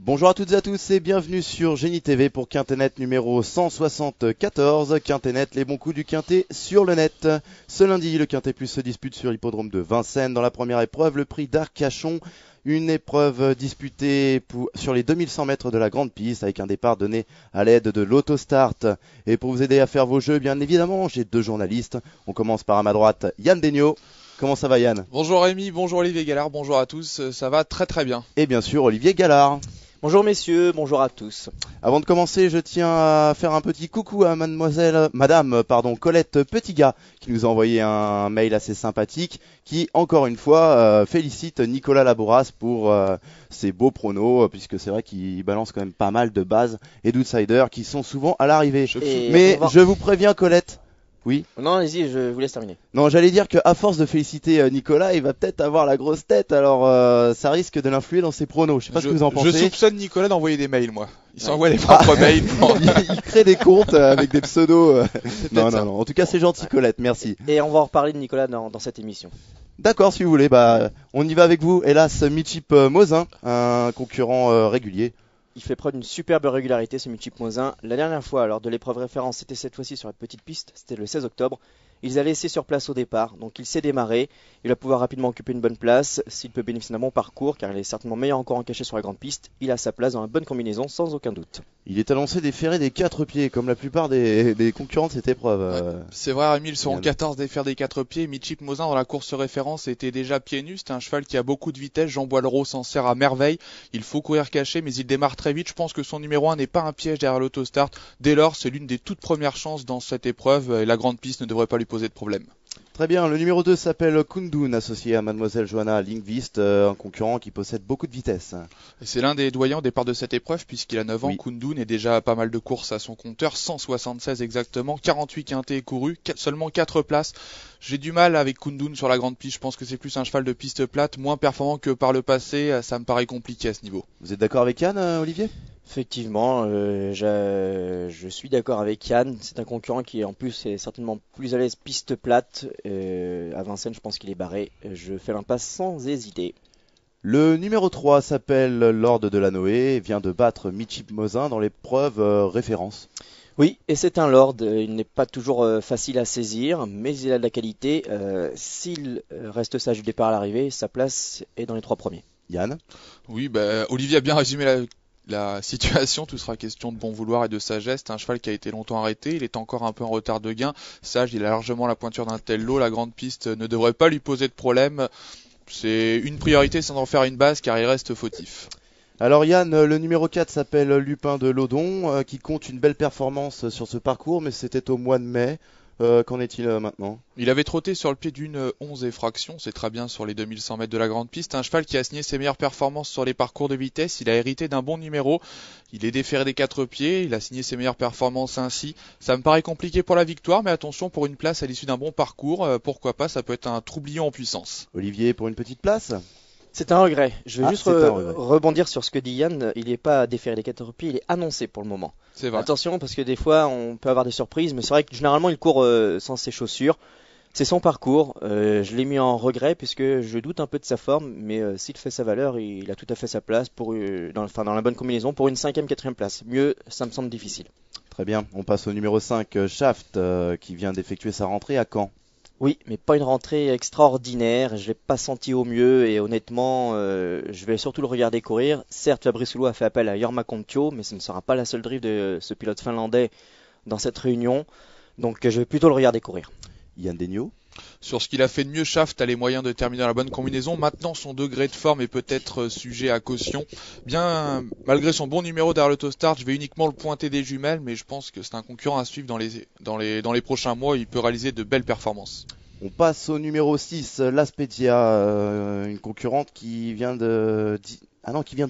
Bonjour à toutes et à tous et bienvenue sur Génie TV pour Quintet numéro 174. Quintet, les bons coups du Quintet sur le net. Ce lundi, le Quintet Plus se dispute sur l'hippodrome de Vincennes. Dans la première épreuve, le prix d'Arcachon. Une épreuve disputée sur les 2100 mètres de la grande piste avec un départ donné à l'aide de l'autostart. Et pour vous aider à faire vos jeux, bien évidemment, j'ai deux journalistes. On commence par à ma droite, Yann Degnaud. Comment ça va Yann ? Bonjour Rémi, bonjour Olivier Gallard, bonjour à tous, ça va très très bien. Et bien sûr Olivier Gallard. Bonjour messieurs, bonjour à tous. Avant de commencer, je tiens à faire un petit coucou à madame Colette Petitgat, qui nous a envoyé un mail assez sympathique, qui, encore une fois, félicite Nicolas Labouras pour ses beaux pronos, puisque c'est vrai qu'il balance quand même pas mal de bases et d'outsiders qui sont souvent à l'arrivée. Mais je vous préviens Colette. Oui. Non, allez-y, je vous laisse terminer. Non, j'allais dire qu'à force de féliciter Nicolas, il va peut-être avoir la grosse tête, alors ça risque de l'influer dans ses pronos. Je sais pas ce que vous en pensez. Je soupçonne Nicolas d'envoyer des mails, moi. Il s'envoie les propres mails. Il crée des comptes avec des pseudos. Non. En tout cas, c'est gentil, Colette, merci. Et on va en reparler de Nicolas dans cette émission. D'accord, si vous voulez. On y va avec vous. Hélas, Michip Mozin, un concurrent régulier. Il fait preuve d'une superbe régularité, ce Michip Mozin. La dernière fois, lors de l'épreuve référence, c'était cette fois-ci sur la petite piste, c'était le 16 octobre. Il les a laissés sur place au départ, donc il s'est démarré. Il va pouvoir rapidement occuper une bonne place, s'il peut bénéficier d'un bon parcours, car il est certainement meilleur encore en cachet sur la grande piste. Il a sa place dans la bonne combinaison, sans aucun doute. Il est annoncé déféré des 4 pieds, comme la plupart des concurrents de cette épreuve. Ouais, c'est vrai, Rémi, ils seront 14 déférés des 4 pieds. Michip Mozin, dans la course référence, était déjà pieds nus. C'est un cheval qui a beaucoup de vitesse. Jean Boileau s'en sert à merveille. Il faut courir caché, mais il démarre très vite. Je pense que son numéro 1 n'est pas un piège derrière l'autostart. Dès lors, c'est l'une des toutes premières chances dans cette épreuve et la grande piste ne devrait pas lui poser de problème. Très bien, le numéro 2 s'appelle Kundun, associé à Mademoiselle Johanna Lindqvist, un concurrent qui possède beaucoup de vitesse. Et c'est l'un des doyens au départ de cette épreuve, puisqu'il a 9 ans. Oui. Kundun est déjà pas mal de courses à son compteur, 176 exactement, 48 quintés courus, seulement 4 places. J'ai du mal avec Kundun sur la grande piste, je pense que c'est plus un cheval de piste plate, moins performant que par le passé, ça me paraît compliqué à ce niveau. Vous êtes d'accord avec Yann, Olivier ? Effectivement, je suis d'accord avec Yann. C'est un concurrent qui en plus est certainement plus à l'aise piste plate. À Vincennes, je pense qu'il est barré. Je fais l'impasse sans hésiter. Le numéro 3 s'appelle Lord de la Noé et vient de battre Michip Mozin dans l'épreuve référence. Oui, et c'est un Lord. Il n'est pas toujours facile à saisir, mais il a de la qualité. S'il reste sage du départ à l'arrivée, sa place est dans les 3 premiers. Yann ? Oui, Olivier a bien résumé la situation, tout sera question de bon vouloir et de sagesse. C'est un cheval qui a été longtemps arrêté, il est encore un peu en retard de gain. Sage, il a largement la pointure d'un tel lot, la grande piste ne devrait pas lui poser de problème. C'est une priorité sans en faire une base car il reste fautif. Alors Yann, le numéro 4 s'appelle Lupin de Laudon, qui compte une belle performance sur ce parcours, mais c'était au mois de mai. Qu'en est-il maintenant ? Il avait trotté sur le pied d'une 11 et fraction, c'est très bien sur les 2100 mètres de la grande piste. Un cheval qui a signé ses meilleures performances sur les parcours de vitesse, il a hérité d'un bon numéro, il est déféré des 4 pieds, il a signé ses meilleures performances ainsi. Ça me paraît compliqué pour la victoire, mais attention pour une place à l'issue d'un bon parcours, pourquoi pas, ça peut être un troublion en puissance. Olivier, pour une petite place ? C'est un regret. Je veux juste regret. rebondir sur ce que dit Yann. Il n'est pas déféré des 4 pieds, il est annoncé pour le moment. C'est vrai. Attention parce que des fois on peut avoir des surprises, mais c'est vrai que généralement il court sans ses chaussures. C'est son parcours. Je l'ai mis en regret puisque je doute un peu de sa forme, mais s'il fait sa valeur, il a tout à fait sa place dans la bonne combinaison pour une 5e, 4e place. Mieux, ça me semble difficile. Très bien, on passe au numéro 5, Shaft, qui vient d'effectuer sa rentrée à Caen. Oui, mais pas une rentrée extraordinaire. Je l'ai pas senti au mieux et honnêtement, je vais surtout le regarder courir. Certes, Fabrice Hulot a fait appel à Jorma Kontio, mais ce ne sera pas la seule drive de ce pilote finlandais dans cette réunion. Donc, je vais plutôt le regarder courir. Yann Degnaud. Sur ce qu'il a fait de mieux, Shaft a les moyens de terminer dans la bonne combinaison. Maintenant, son degré de forme est peut-être sujet à caution. Bien, malgré son bon numéro derrière l'autostart, je vais uniquement le pointer des jumelles, mais je pense que c'est un concurrent à suivre dans les prochains mois. Il peut réaliser de belles performances. On passe au numéro 6, L'Aspedia, une concurrente qui vient de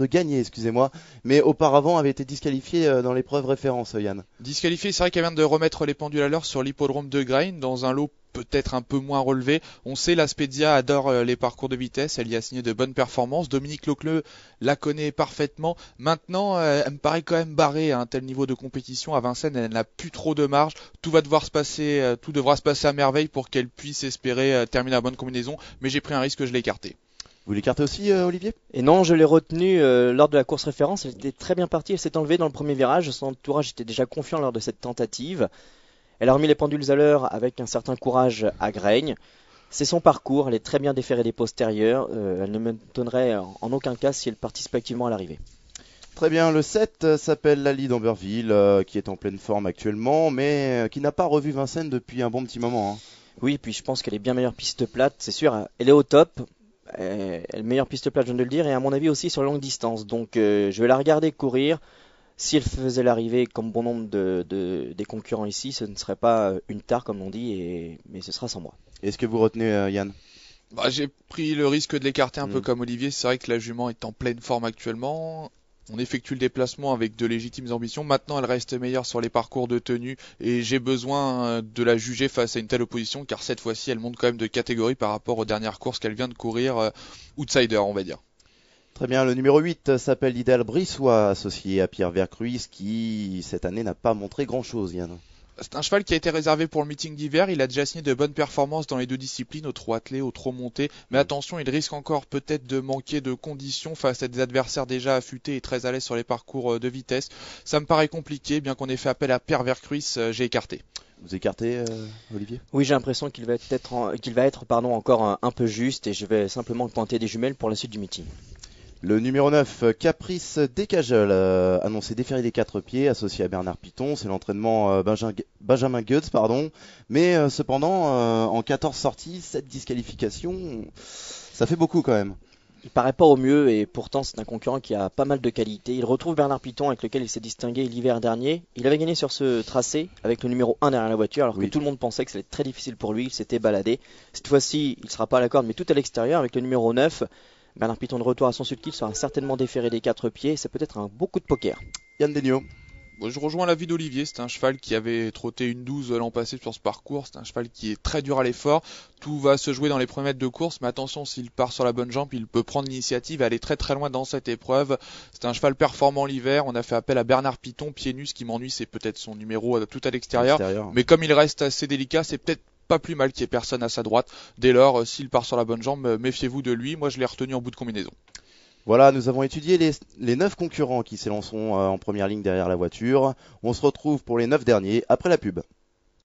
gagner, excusez-moi, mais auparavant avait été disqualifiée dans l'épreuve référence, Yann. Disqualifiée, c'est vrai qu'elle vient de remettre les pendules à l'heure sur l'hippodrome de Grain dans un lot peut-être un peu moins relevé. On sait l'Aspedia adore les parcours de vitesse, elle y a signé de bonnes performances. Dominique Locleux la connaît parfaitement. Maintenant, elle me paraît quand même barrée à un tel niveau de compétition. À Vincennes, elle n'a plus trop de marge. Tout devra se passer à merveille pour qu'elle puisse espérer terminer la bonne combinaison. Mais j'ai pris un risque, je l'ai écarté. Vous l'écartez aussi, Olivier? Et non, je l'ai retenue lors de la course référence. Elle était très bien partie. Elle s'est enlevée dans le premier virage. Son entourage était déjà confiant lors de cette tentative. Elle a remis les pendules à l'heure avec un certain courage à Graigne. C'est son parcours. Elle est très bien déférée des postérieurs. Elle ne m'étonnerait en aucun cas si elle participe activement à l'arrivée. Très bien, le 7 s'appelle Lally d'Amberville, qui est en pleine forme actuellement, mais qui n'a pas revu Vincennes depuis un bon petit moment, hein. Oui, puis je pense qu'elle est bien meilleure piste plate, c'est sûr. Elle est au top. Elle est meilleure piste plate, je viens de le dire, et à mon avis aussi sur longue distance. Donc je vais la regarder courir. Si elle faisait l'arrivée comme bon nombre des concurrents ici, ce ne serait pas une tare comme on dit, mais ce sera sans moi. Est-ce que vous retenez Yann? J'ai pris le risque de l'écarter un peu comme Olivier. C'est vrai que la jument est en pleine forme actuellement. On effectue le déplacement avec de légitimes ambitions. Maintenant, elle reste meilleure sur les parcours de tenue et j'ai besoin de la juger face à une telle opposition car cette fois-ci, elle monte quand même de catégorie par rapport aux dernières courses qu'elle vient de courir, outsider, on va dire. Très bien, le numéro 8 s'appelle l'Idéal Brissois, associé à Pierre Vercruis, qui cette année n'a pas montré grand-chose, Yann. C'est un cheval qui a été réservé pour le meeting d'hiver. Il a déjà signé de bonnes performances dans les deux disciplines, au trot attelé, au trot monté. Mais attention, il risque encore peut-être de manquer de conditions face à des adversaires déjà affûtés et très à l'aise sur les parcours de vitesse. Ça me paraît compliqué, bien qu'on ait fait appel à Pierre Vercruis, j'ai écarté. Vous écartez, Olivier? Oui, j'ai l'impression qu'il va être encore un peu juste et je vais simplement pointer des jumelles pour la suite du meeting. Le numéro 9, Caprice Décajol, annoncé déféré des 4 pieds, associé à Bernard Piton. C'est l'entraînement Benjamin Goetz, pardon. Mais cependant, en 14 sorties, 7 disqualifications, ça fait beaucoup quand même. Il paraît pas au mieux et pourtant c'est un concurrent qui a pas mal de qualité. Il retrouve Bernard Piton avec lequel il s'est distingué l'hiver dernier. Il avait gagné sur ce tracé avec le numéro 1 derrière la voiture alors que tout le monde pensait que ça allait être très difficile pour lui. Il s'était baladé. Cette fois-ci, il ne sera pas à la corde mais tout à l'extérieur avec le numéro 9. Bernard Piton de retour à son sud-kill sera certainement déféré des 4 pieds. C'est peut-être un beau coup de poker. Yann Degnaud. Je rejoins l'avis d'Olivier, c'est un cheval qui avait trotté une 12 l'an passé sur ce parcours, c'est un cheval qui est très dur à l'effort, tout va se jouer dans les premiers mètres de course, mais attention, s'il part sur la bonne jambe, il peut prendre l'initiative et aller très très loin dans cette épreuve. C'est un cheval performant l'hiver, on a fait appel à Bernard Piton, pieds nus, ce qui m'ennuie c'est peut-être son numéro tout à l'extérieur, mais comme il reste assez délicat, c'est peut-être pas plus mal qu'il n'y ait personne à sa droite. Dès lors, s'il part sur la bonne jambe, méfiez-vous de lui, moi je l'ai retenu en bout de combinaison. Voilà, nous avons étudié les 9 concurrents qui s'élanceront en première ligne derrière la voiture. On se retrouve pour les 9 derniers après la pub.